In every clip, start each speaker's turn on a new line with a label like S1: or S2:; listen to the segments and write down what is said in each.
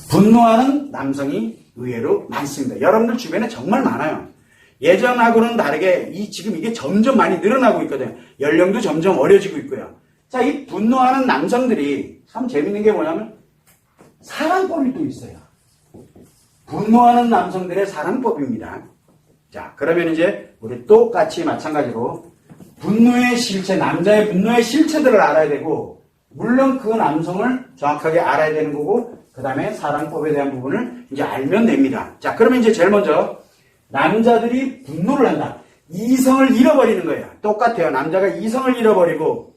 S1: 분노하는 남성이 의외로 많습니다. 여러분들 주변에 정말 많아요. 예전하고는 다르게 지금 이게 점점 많이 늘어나고 있거든요. 연령도 점점 어려지고 있고요. 자, 이 분노하는 남성들이 참 재밌는 게 뭐냐면 사랑법이 또 있어요. 분노하는 남성들의 사랑법입니다. 자, 그러면 이제 우리 똑같이 마찬가지로 분노의 실체, 남자의 분노의 실체들을 알아야 되고, 물론 그 남성을 정확하게 알아야 되는 거고, 그 다음에 사랑법에 대한 부분을 이제 알면 됩니다. 자, 그러면 이제 제일 먼저 남자들이 분노를 한다. 이성을 잃어버리는 거예요. 똑같아요. 남자가 이성을 잃어버리고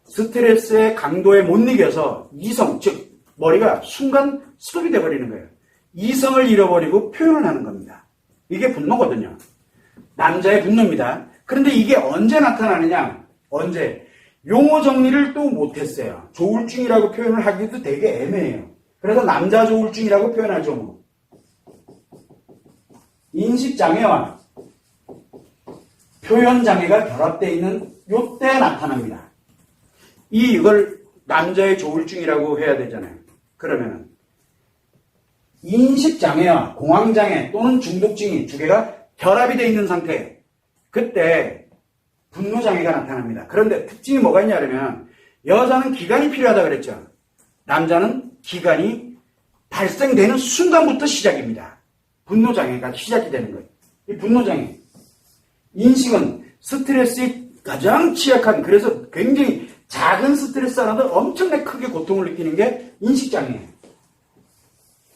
S1: 스트레스의 강도에 못 이겨서 이성, 즉 머리가 순간 스톱이 돼버리는 거예요. 이성을 잃어버리고 표현을 하는 겁니다. 이게 분노거든요. 남자의 분노입니다. 그런데 이게 언제 나타나느냐? 언제? 용어 정리를 또 못했어요. 조울증이라고 표현을 하기도 되게 애매해요. 그래서 남자 조울증이라고 표현하죠. 뭐. 인식장애와 표현장애가 결합되어 있는 요때 나타납니다. 이걸 남자의 조울증이라고 해야 되잖아요. 그러면 인식장애와 공황장애 또는 중독증이 두 개가 결합이 되어 있는 상태, 그때 분노장애가 나타납니다. 그런데 특징이 뭐가 있냐면 여자는 기간이 필요하다 그랬죠. 남자는 기간이 발생되는 순간부터 시작입니다. 분노장애가 시작이 되는 거예요. 이 분노장애. 인식은 스트레스에 가장 취약한, 그래서 굉장히 작은 스트레스 하나도 엄청나게 크게 고통을 느끼는 게 인식장애예요.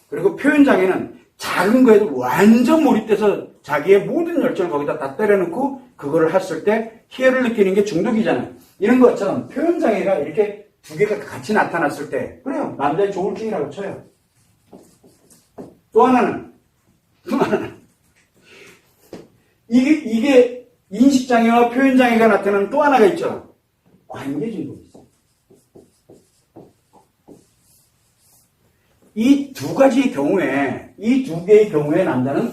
S1: 그리고 표현장애는 작은 거에도 완전 몰입돼서 자기의 모든 열정을 거기다 다 때려넣고 그거를 했을 때 희열을 느끼는 게 중독이잖아요. 이런 것처럼 표현장애가 이렇게 두 개가 같이 나타났을 때, 그래요. 남자의 조울증이라고 쳐요. 또 하나는 이게 인식장애와 표현장애가 나타나는 또 하나가 있죠. 관계중독이 있어요. 이 두 가지의 경우에, 이 두 개의 경우에 남자는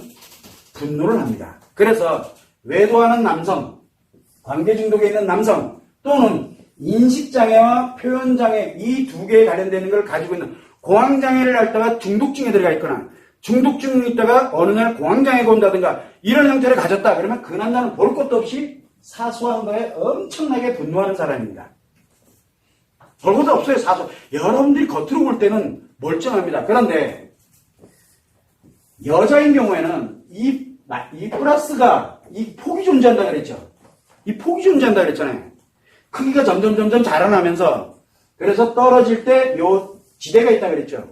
S1: 분노를 합니다. 그래서 외도하는 남성, 관계중독에 있는 남성, 또는 인식장애와 표현장애, 이 두 개에 관련되는 걸 가지고 있는 공황장애를 앓다가 중독증에 들어가 있거나, 중독증이 있다가 어느 날 공황장애가 온다든가 이런 형태를 가졌다. 그러면 그 남자는 볼 것도 없이 사소한 거에 엄청나게 분노하는 사람입니다. 볼 것도 없어요. 여러분들이 겉으로 볼 때는 멀쩡합니다. 그런데 여자인 경우에는 이 플러스가 이 폭이 존재한다 그랬죠. 이 폭이 존재한다 그랬잖아요. 크기가 점점 자라나면서, 그래서 떨어질 때 요 지대가 있다 그랬죠.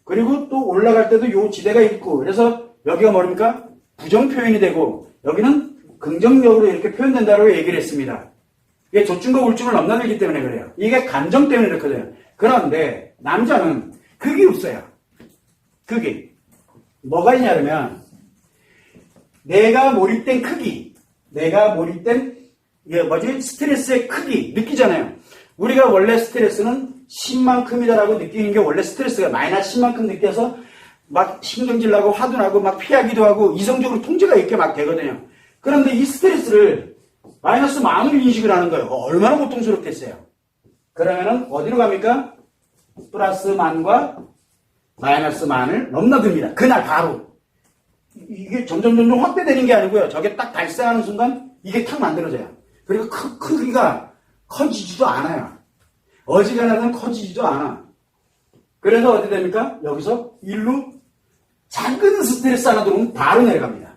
S1: 그리고 또 올라갈 때도 요 지대가 있고, 그래서 여기가 뭡니까? 부정 표현이 되고 여기는 긍정적으로 이렇게 표현된다고 얘기를 했습니다. 이게 조증과 우울증을 넘나들기 때문에 그래요. 이게 감정 때문에 이렇게 돼요. 그런데 남자는 그게 없어요. 그게 뭐가 있냐면 내가 몰입된 크기, 내가 몰입된 스트레스의 크기 느끼잖아요. 우리가 원래 스트레스는 10만큼이다라고 느끼는 게 원래 스트레스가 마이너스 10만큼 느껴서 막 신경질 나고 화도 나고 막 피하기도 하고 이성적으로 통제가 있게 막 되거든요. 그런데 이 스트레스를 마이너스 만으로 인식을 하는 거예요. 얼마나 고통스럽겠어요. 그러면은 어디로 갑니까? 플러스 만과 마이너스 만을 넘나듭니다. 그날 바로. 이게 점점 확대되는 게 아니고요. 저게 딱 발생하는 순간 이게 탁 만들어져요. 그리고 크기가 커지지도 않아요. 어지간하면 커지지도 않아. 그래서 어디 됩니까? 여기서 일로 작은 스트레스 하나 들어오면 바로 내려갑니다.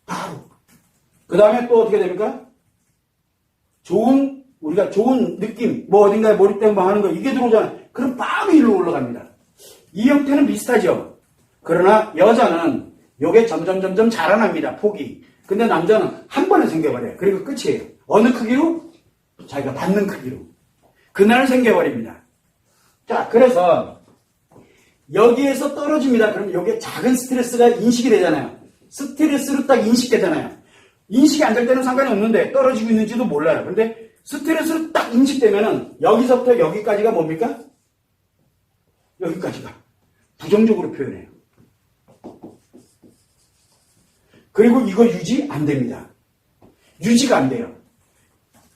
S1: 바로. 그 다음에 또 어떻게 됩니까? 우리가 좋은 느낌, 어딘가에 몰입되고 뭐 하는 거, 이게 들어오잖아요. 그럼 바로 일로 올라갑니다. 이 형태는 비슷하죠. 그러나 여자는 요게 점점 자라납니다. 폭이. 근데 남자는 한 번에 생겨버려요. 그리고 끝이에요. 어느 크기로? 자기가 받는 크기로. 그날 생겨버립니다. 자, 그래서 여기에서 떨어집니다. 그럼 요게 작은 스트레스가 인식이 되잖아요. 스트레스로 딱 인식되잖아요. 인식이 안 될 때는 상관이 없는데 떨어지고 있는지도 몰라요. 근데 스트레스로 딱 인식되면은 여기서부터 여기까지가 뭡니까? 여기까지가 부정적으로 표현해요. 그리고 이거 유지 안 됩니다. 유지가 안 돼요.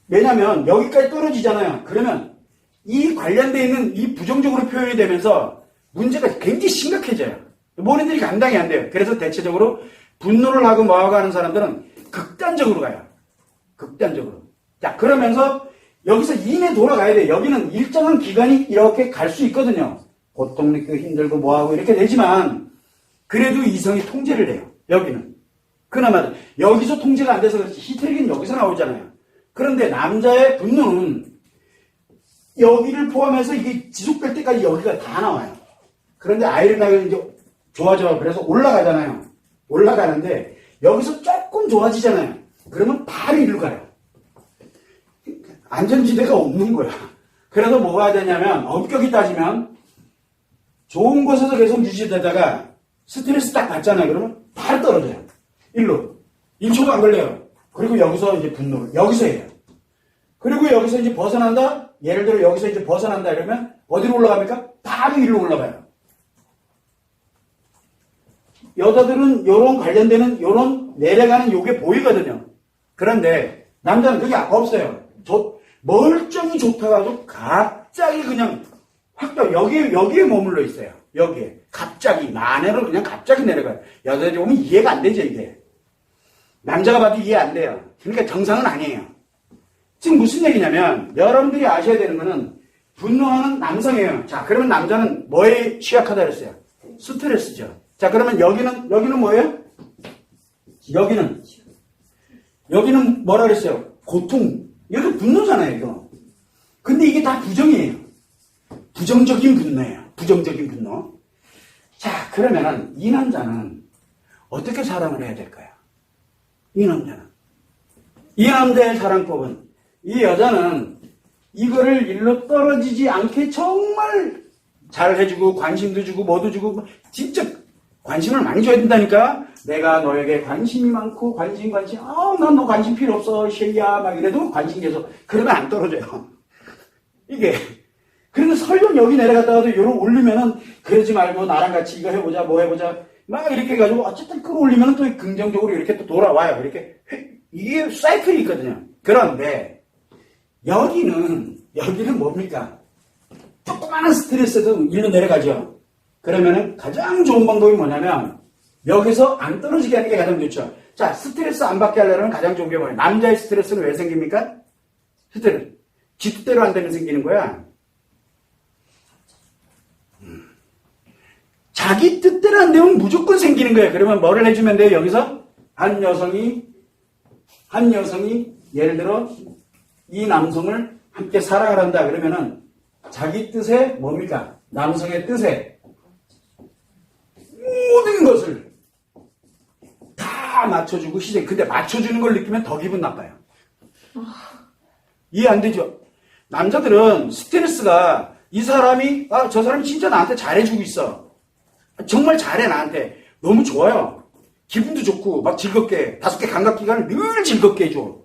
S1: 왜냐면 여기까지 떨어지잖아요. 그러면 이 관련되어 있는 이 부정적으로 표현이 되면서 문제가 굉장히 심각해져요. 본인들이 감당이 안 돼요. 그래서 대체적으로 분노를 하고 뭐하고 하는 사람들은 극단적으로 가요. 극단적으로. 자, 그러면서 여기서 이내 돌아가야 돼요. 여기는 일정한 기간이 이렇게 갈 수 있거든요. 고통 느끼고 힘들고 뭐하고 이렇게 되지만 그래도 이성이 통제를 해요. 여기는. 그나마 여기서 통제가 안 돼서 그렇지 히스테릭은 여기서 나오잖아요. 그런데 남자의 분노는 여기를 포함해서 이게 지속될 때까지 여기가 다 나와요. 그런데 아이러니하게 이제 좋아져. 그래서 올라가잖아요. 올라가는데 여기서 조금 좋아지잖아요. 그러면 바로 이리로 가요. 안전지대가 없는 거야. 그래서 뭐가 되냐면 엄격히 따지면 좋은 곳에서 계속 유지되다가 스트레스 딱 받잖아요. 그러면 바로 떨어져요. 일로. 1초가 안 걸려요. 그리고 여기서 이제 분노를 여기서 해요. 그리고 여기서 이제 벗어난다? 예를 들어 여기서 이제 벗어난다 이러면 어디로 올라갑니까? 바로 일로 올라가요. 여자들은 요런 관련되는 요런 내려가는 요게 보이거든요. 그런데 남자는 그게 없어요. 멀쩡히 좋다가도 갑자기 그냥 확 여기에 머물러 있어요. 여기에. 갑자기 만회로 그냥 갑자기 내려가요. 여자들이 보면 이해가 안 되죠, 이게. 남자가 봐도 이해 안 돼요. 그러니까 정상은 아니에요. 지금 무슨 얘기냐면 여러분들이 아셔야 되는 거는 분노하는 남성이에요. 자, 그러면 남자는 뭐에 취약하다 그랬어요? 스트레스죠. 자, 그러면 여기는 뭐예요? 여기는 뭐라 그랬어요? 고통. 여기 분노잖아요, 이거. 근데 이게 다 부정이에요. 부정적인 분노예요. 부정적인 분노. 자, 그러면은 이 남자는 어떻게 사랑을 해야 될까요? 이 남자는. 이 남자의 사랑법은 이 여자는 이거를 일로 떨어지지 않게 정말 잘 해주고 관심도 주고 뭐도 주고 진짜 관심을 많이 줘야 된다니까. 내가 너에게 관심이 많고 관심 난 너 관심 필요 없어 쉐이야 막 이래도 관심 계속 그러면 안 떨어져요. 이게 그러면 설령 여기 내려갔다가도 요런 올리면은 그러지 말고 나랑 같이 이거 해보자 뭐 해보자 막 이렇게 해가지고 어쨌든 끌어올리면은 또 긍정적으로 이렇게 또 돌아와요. 이렇게 이게 사이클이 있거든요. 그런데 여기는 뭡니까? 조그마한 스트레스도 일로 내려가죠. 그러면은 가장 좋은 방법이 뭐냐면 여기서 안 떨어지게 하는 게 가장 좋죠. 자, 스트레스 안 받게 하려면 가장 좋은 게 뭐예요? 남자의 스트레스는 왜 생깁니까? 스트레스. 지 뜻대로 안 되면 생기는 거야. 자기 뜻대로 안 되면 무조건 생기는 거예요. 그러면 뭐를 해주면 돼요? 여기서 한 여성이 예를 들어 이 남성을 함께 사랑을 한다 그러면은 자기 뜻에 뭡니까? 남성의 뜻에 모든 것을 다 맞춰주고 근데 맞춰주는 걸 느끼면 더 기분 나빠요. 이해 안 되죠? 남자들은 스트레스가 이 사람이 저 사람이 진짜 나한테 잘해주고 있어. 정말 잘해 나한테. 너무 좋아요. 기분도 좋고 막 즐겁게 5개 감각기관을 늘 즐겁게 해줘.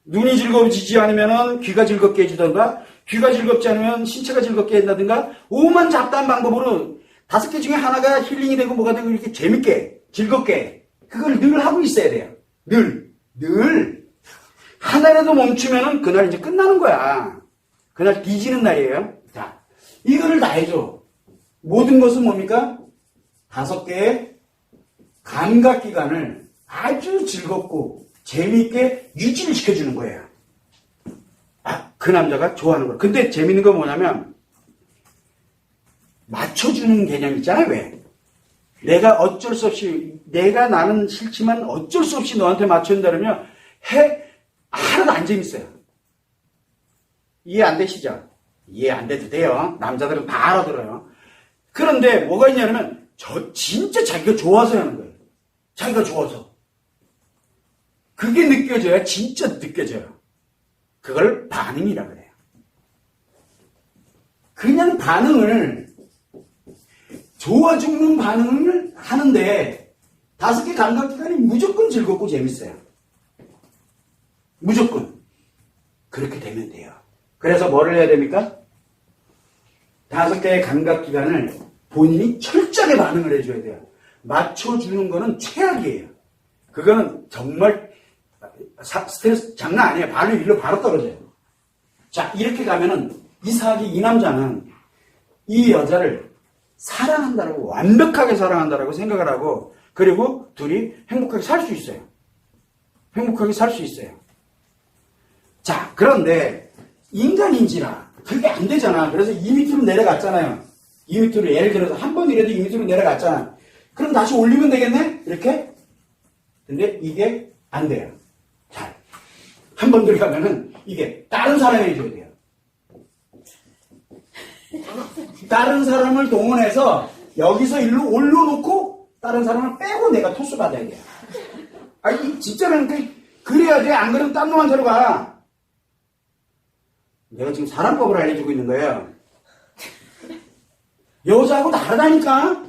S1: 눈이 즐거워지지 않으면 귀가 즐겁게 해주던가 귀가 즐겁지 않으면 신체가 즐겁게 한다든가 오만 잡다한 방법으로 5개 중에 하나가 힐링이 되고 뭐가 되고 이렇게 재밌게 즐겁게 그걸 늘 하고 있어야 돼요. 늘 하나라도 멈추면은 그날 이제 끝나는 거야. 그날 뒤지는 날이에요. 자, 이거를 다 해줘. 모든 것은 뭡니까? 5개의 감각기관을 아주 즐겁고 재미있게 유지를 시켜주는 거예요. 그 남자가 좋아하는 거예요. 근데 재밌는 건 뭐냐면 맞춰주는 개념 있잖아요. 왜? 내가 어쩔 수 없이 나는 싫지만 어쩔 수 없이 너한테 맞춰준다 그러면 하나도 안 재밌어요. 이해 안 되시죠? 이해 안 돼도 돼요. 남자들은 다 알아들어요. 그런데 뭐가 있냐면 진짜 자기가 좋아서 하는 거예요. 자기가 좋아서. 그게 느껴져야 진짜 느껴져요. 그걸 반응이라 그래요. 그냥 반응을 좋아 죽는 반응을 하는데 5개 감각기관이 무조건 즐겁고 재밌어요. 무조건. 그렇게 되면 돼요. 그래서 뭐를 해야 됩니까? 5개의 감각기관을 본인이 철저하게 반응을 해줘야 돼요. 맞춰주는 거는 최악이에요. 그거는 정말 스트레스 장난 아니에요. 발로 일로 바로 떨어져요. 자, 이렇게 가면은 이 남자는 이 여자를 사랑한다라고, 완벽하게 사랑한다라고 생각을 하고, 그리고 둘이 행복하게 살 수 있어요. 행복하게 살 수 있어요. 자, 그런데 인간인지라 그게 안 되잖아. 그래서 이 밑으로 내려갔잖아요. 이 밑으로, 예를 들어서 한 번이라도 이 밑으로 내려갔잖아. 그럼 다시 올리면 되겠네? 이렇게? 근데 이게 안 돼요. 자, 한 번 들어가면은 이게 다른 사람이 해줘야 돼요. 다른 사람을 동원해서 여기서 일로 올려놓고 다른 사람을 빼고 내가 토스 받아야 돼요. 아니, 진짜는 그래야 돼. 안 그러면 딴 놈한테로 가. 내가 지금 사람법을 알려주고 있는 거예요. 여자하고 다르다니까?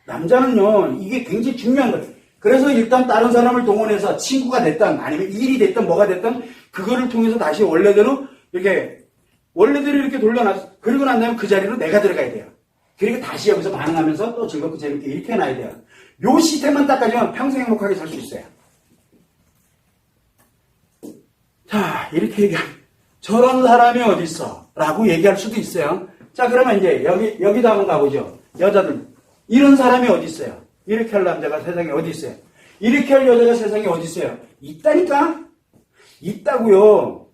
S1: 남자는요, 이게 굉장히 중요한 거예요. 그래서 일단 다른 사람을 동원해서 친구가 됐든 아니면 일이 됐든 뭐가 됐든 그거를 통해서 다시 원래대로 이렇게 돌려놔서 그러고 난 다음에 그 자리로 내가 들어가야 돼요. 그러니까 다시 여기서 반응하면서 또 즐겁고 재밌게 이렇게 해놔야 돼요. 요 시스템만 딱 가지면 평생 행복하게 살 수 있어요. 자, 이렇게 얘기하면 저런 사람이 어딨어? 라고 얘기할 수도 있어요. 자, 그러면 이제 여기도 한번 가보죠. 여자들. 이런 사람이 어디 있어요? 이렇게 할 남자가 세상에 어디 있어요? 이렇게 할 여자가 세상에 어디 있어요? 있다니까? 있다고요.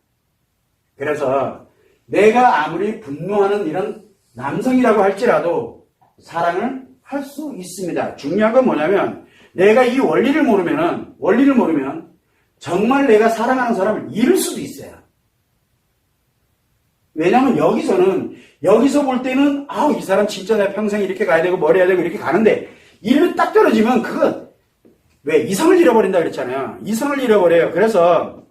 S1: 그래서 내가 아무리 분노하는 이런 남성이라고 할지라도 사랑을 할 수 있습니다. 중요한 건 뭐냐면 내가 이 원리를 모르면 정말 내가 사랑하는 사람을 잃을 수도 있어요. 왜냐하면 여기서 볼 때는 이 사람 진짜 내 평생 이렇게 가야 되고 뭘 해야 되고 이렇게 가는데 일을 딱 떨어지면 그건 왜 이성을 잃어버린다 그랬잖아요. 이성을 잃어버려요. 그래서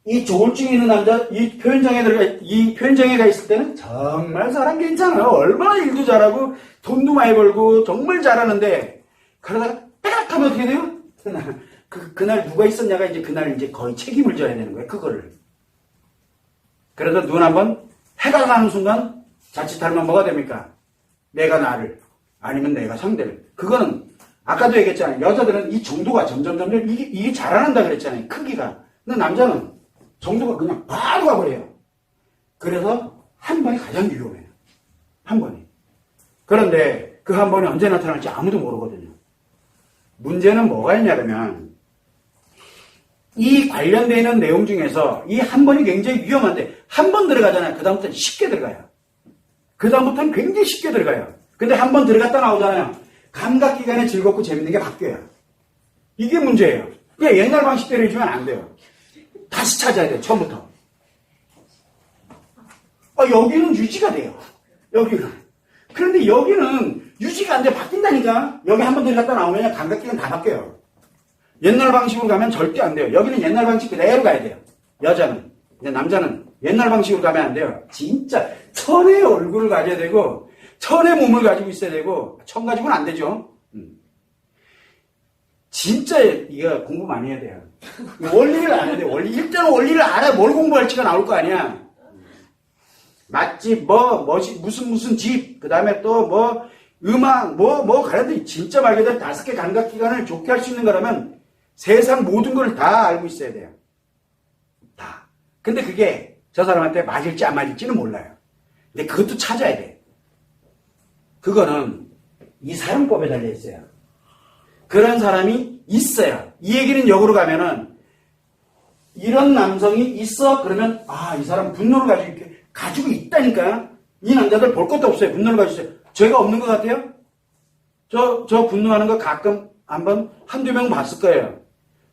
S1: 이 조울증 있는 남자 이 표현장애 가 있을 때는 정말 사람 괜찮아요. 얼마나 일도 잘하고 돈도 많이 벌고 정말 잘하는데 그러다가 딱 하면 어떻게 돼요? 그날 누가 있었냐가 이제 그날 이제 거의 책임을 져야 되는 거예요. 그거를. 그래서 눈 한번 해가 가는 순간 자칫하면 뭐가 됩니까? 내가 나를 아니면 내가 상대를. 그거는 아까도 얘기했잖아요. 여자들은 이 정도가 점점 이게 자라난다 그랬잖아요. 크기가. 근데 남자는 정도가 그냥 바로 가버려요. 그래서 한 번이 가장 위험해요. 한 번이. 그런데 그 한 번이 언제 나타날지 아무도 모르거든요. 문제는 뭐가 있냐면 이 관련되어 있는 내용 중에서 이 한 번이 굉장히 위험한데 한 번 들어가잖아요. 그 다음부터는 쉽게 들어가요. 그 다음부터는 굉장히 쉽게 들어가요. 근데 한 번 들어갔다 나오잖아요. 감각기관에 즐겁고 재밌는 게 바뀌어요. 이게 문제예요. 그냥 옛날 방식대로 해주면 안 돼요. 다시 찾아야 돼요. 처음부터. 여기는 유지가 돼요. 여기는. 그런데 여기는 유지가 안 돼. 바뀐다니까. 여기 한 번 들어갔다 나오면 감각기관 다 바뀌어요. 옛날 방식으로 가면 절대 안 돼요. 여기는 옛날 방식 그대로 가야 돼요. 여자는. 남자는 옛날 방식으로 가면 안 돼요. 진짜 천의 얼굴을 가져야 되고 천의 몸을 가지고 있어야 되고 천 가지고는 안 되죠. 진짜 이거 공부 많이 해야 돼요. 원리를 알아야 돼요. 일단 원리를 알아야 뭘 공부할지가 나올 거 아니야. 맛집, 무슨 집, 그 다음에 또 음악, 가려도 진짜 말 그대로 5개 감각기관을 좋게 할 수 있는 거라면 세상 모든 걸 다 알고 있어야 돼요. 다. 근데 그게 저 사람한테 맞을지 안 맞을지는 몰라요. 근데 그것도 찾아야 돼. 그거는 이 사용법에 달려 있어요. 그런 사람이 있어요. 이 얘기는 역으로 가면은 이런 남성이 있어? 그러면 이 사람 분노를 가지고 있다니까요. 이 남자들 볼 것도 없어요. 분노를 가지고 있어요. 제가 없는 것 같아요? 저 분노하는 거 가끔 한두 명 봤을 거예요.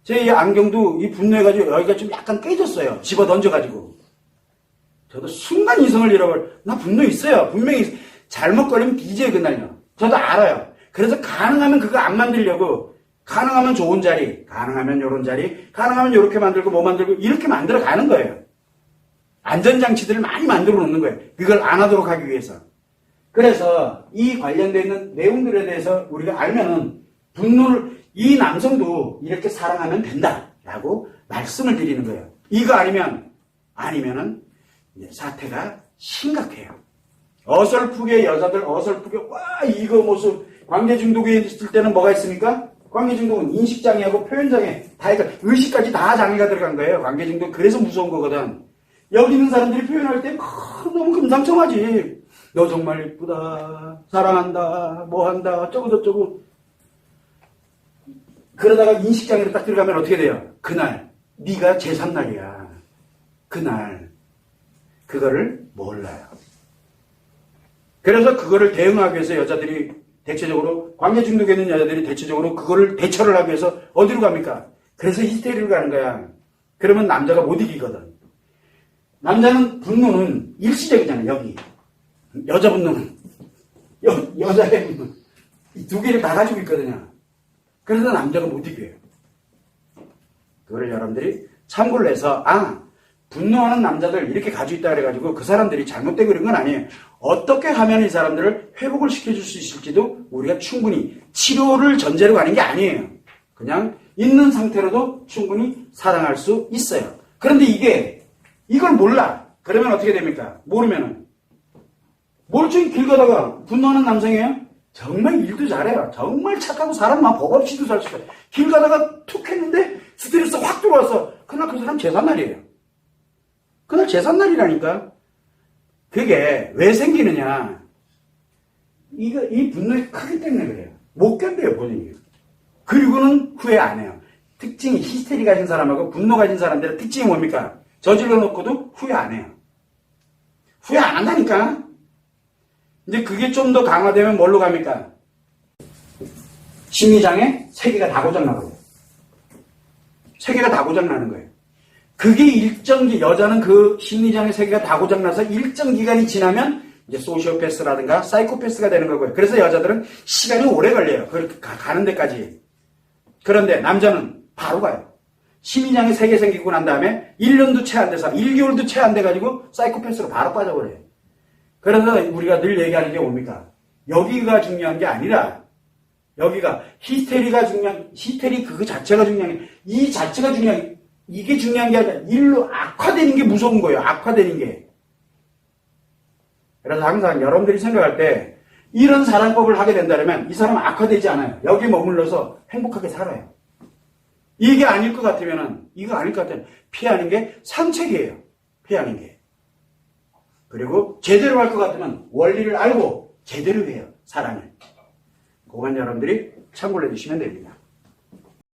S1: 제 이 안경도 이 분노해가지고 여기가 좀 약간 깨졌어요. 집어 던져가지고. 저도 순간 이성을 나 분노 있어요. 분명히 잘못 걸리면 뒤져요, 그날요. 저도 알아요. 그래서 가능하면 그거 안 만들려고, 가능하면 좋은 자리, 가능하면 요런 자리, 가능하면 요렇게 만들고 만들고 이렇게 만들어 가는 거예요. 안전장치들을 많이 만들어 놓는 거예요. 그걸 안 하도록 하기 위해서. 그래서 이 관련되어 있는 내용들에 대해서 우리가 알면은 이 남성도 이렇게 사랑하면 된다라고 말씀을 드리는 거예요. 이거 아니면은 이제 사태가 심각해요. 어설프게 여자들 이거 모습 관계 중독에 있을 때는 뭐가 있습니까? 관계 중독은 인식장애하고 표현장애 의식까지 다 장애가 들어간 거예요. 관계 중독 그래서 무서운 거거든. 여기 있는 사람들이 표현할 때 너무 금상첨화지. 너 정말 이쁘다. 사랑한다. 뭐 한다. 어쩌고 저쩌고. 그러다가 인식장애로 딱 들어가면 어떻게 돼요? 그날 네가 제3날이야. 그날 그거를 몰라요. 그래서 그거를 대응하기 위해서 여자들이 대체적으로 관계 중독에 있는 여자들이 대체적으로 그거를 대처를 하기 위해서 어디로 갑니까? 그래서 히스테리를 가는 거야. 그러면 남자가 못 이기거든. 남자는 분노는 일시적이잖아요. 여기 여자 분노는 여자의 분노 이 두 개를 다 가지고 있거든요. 그래서 남자가 못 이겨요. 그거를 여러분들이 참고를 해서 분노하는 남자들 이렇게 가지고 있다 그래가지고 그 사람들이 잘못되고 그런 건 아니에요. 어떻게 하면 이 사람들을 회복을 시켜줄 수 있을지도 우리가 충분히 치료를 전제로 가는 게 아니에요. 그냥 있는 상태로도 충분히 사랑할 수 있어요. 그런데 이걸 몰라. 그러면 어떻게 됩니까? 모르면은 멀쩡히 길 가다가 분노하는 남성이에요? 정말 일도 잘해요. 정말 착하고 사람만 법 없이도 살 수 있어요. 길 가다가 툭 했는데 스트레스 확 들어왔어. 그날 그 사람 제삿날이에요. 그날 제삿날이라니까. 그게 왜 생기느냐. 이 분노의 크기 때문에 그래요. 못 견뎌요, 본인이. 그리고는 후회 안 해요. 특징이 히스테리 가진 사람하고 분노 가진 사람들의 특징이 뭡니까? 저질러 놓고도 후회 안 해요. 후회 안 한다니까. 근데 그게 좀 더 강화되면 뭘로 갑니까? 심리장애 세계가 다 고장나거든요. 세계가 다 고장나는 거예요. 그게 여자는 그 심리장애 세계가 다 고장나서 일정 기간이 지나면 이제 소시오패스라든가 사이코패스가 되는 거고요. 그래서 여자들은 시간이 오래 걸려요. 가는 데까지. 그런데 남자는 바로 가요. 심리장애 세계 생기고 난 다음에 1년도 채 안 돼서 1개월도 채 안 돼가지고 사이코패스로 바로 빠져버려요. 그래서 우리가 늘 얘기하는 게 뭡니까? 여기가 중요한 게 아니라 여기가 히스테리 그 자체가 중요한 게 이 자체가 이게 중요한 게 아니라 일로 악화되는 게 무서운 거예요. 악화되는 게. 그래서 항상 여러분들이 생각할 때 이런 사랑법을 하게 된다면 이 사람은 악화되지 않아요. 여기에 머물러서 행복하게 살아요. 이게 아닐 것 같으면은 이거 아닐 것 같으면 피하는 게 상책이에요. 피하는 게. 그리고 제대로 할 것 같으면 원리를 알고 제대로 해요. 사랑을. 그건 여러분들이 참고를 해주시면 됩니다.